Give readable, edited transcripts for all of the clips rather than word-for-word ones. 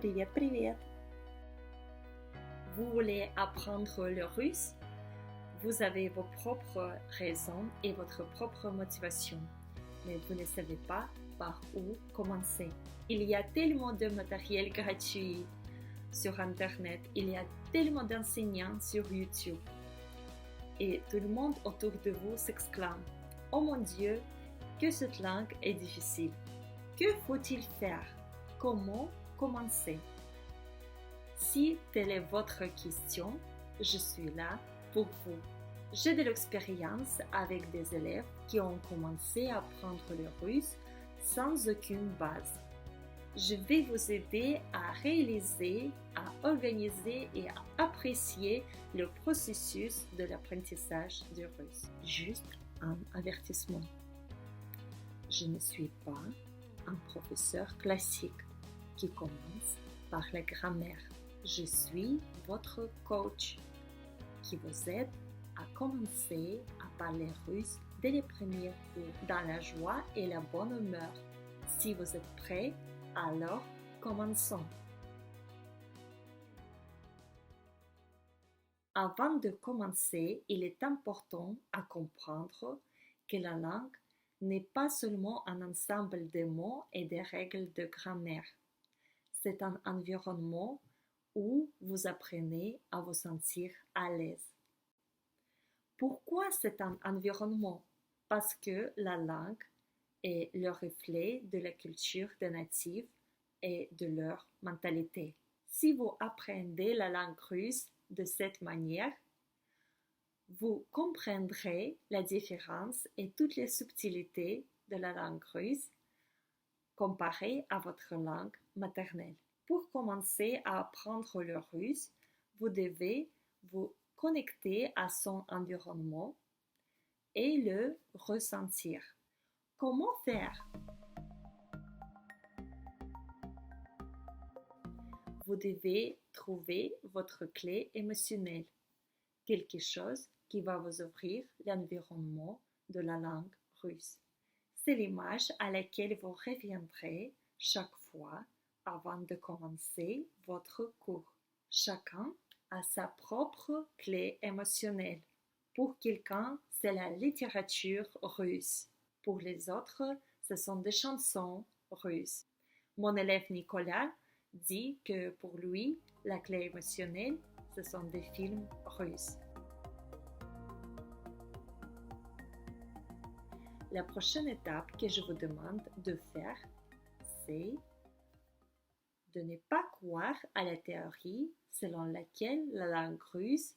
Привет, привет! Vous voulez apprendre le russe? Vous avez vos propres raisons et votre propre motivation, mais vous ne savez pas par où commencer. Il y a tellement de matériel gratuit sur Internet, il y a tellement d'enseignants sur YouTube. Et tout le monde autour de vous s'exclame « Oh mon Dieu, que cette langue est difficile! Que faut-il faire? Comment commencer ?» Si telle est votre question, je suis là pour vous. J'ai de l'expérience avec des élèves qui ont commencé à apprendre le russe sans aucune base. Je vais vous aider à réaliser, à organiser et à apprécier le processus de l'apprentissage du russe. Juste un avertissement. Je ne suis pas un professeur classique qui commence par la grammaire. Je suis votre coach qui vous aide à commencer à parler russe dès les premiers cours, dans la joie et la bonne humeur. Si vous êtes prêts, alors commençons. Avant de commencer, il est important à comprendre que la langue n'est pas seulement un ensemble de mots et de règles de grammaire. C'est un environnement où vous apprenez à vous sentir à l'aise. Pourquoi c'est un environnement? Parce que la langue est le reflet de la culture des natifs et de leur mentalité. Si vous apprenez la langue russe de cette manière, vous comprendrez la différence et toutes les subtilités de la langue russe comparée à votre langue maternelle. Pour commencer à apprendre le russe, vous devez vous connecter à son environnement et le ressentir. Comment faire? Vous devez trouver votre clé émotionnelle, quelque chose qui va vous ouvrir l'environnement de la langue russe. C'est l'image à laquelle vous reviendrez chaque fois avant de commencer votre cours. Chacun a sa propre clé émotionnelle. Pour quelqu'un, c'est la littérature russe. Pour les autres, ce sont des chansons russes. Mon élève Nicolas dit que pour lui, la clé émotionnelle, ce sont des films russes. La prochaine étape que je vous demande de faire, c'est de ne pas croire à la théorie selon laquelle la langue russe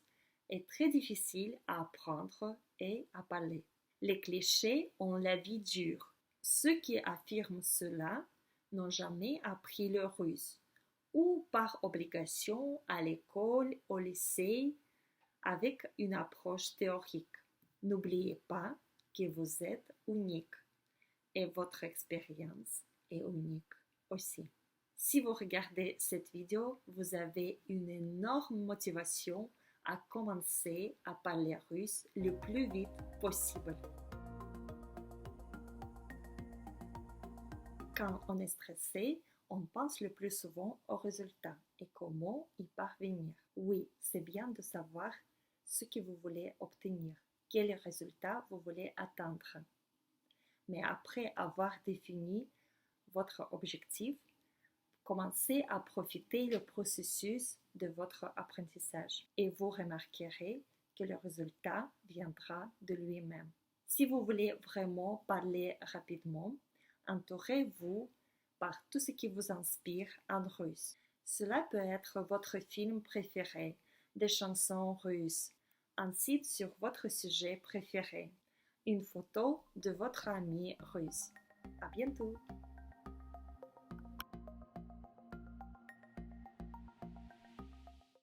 est très difficile à apprendre et à parler. Les clichés ont la vie dure. Ceux qui affirment cela n'ont jamais appris le russe, ou par obligation à l'école, au lycée, avec une approche théorique. N'oubliez pas que vous êtes unique et votre expérience est unique aussi. Si vous regardez cette vidéo, vous avez une énorme motivation à commencer à parler russe le plus vite possible. Quand on est stressé, on pense le plus souvent au résultat et comment y parvenir. Oui, c'est bien de savoir ce que vous voulez obtenir, quel résultat vous voulez atteindre. Mais après avoir défini votre objectif, commencez à profiter du processus de votre apprentissage et vous remarquerez que le résultat viendra de lui-même. Si vous voulez vraiment parler rapidement, entourez-vous par tout ce qui vous inspire en russe. Cela peut être votre film préféré, des chansons russes, un site sur votre sujet préféré, une photo de votre ami russe. À bientôt!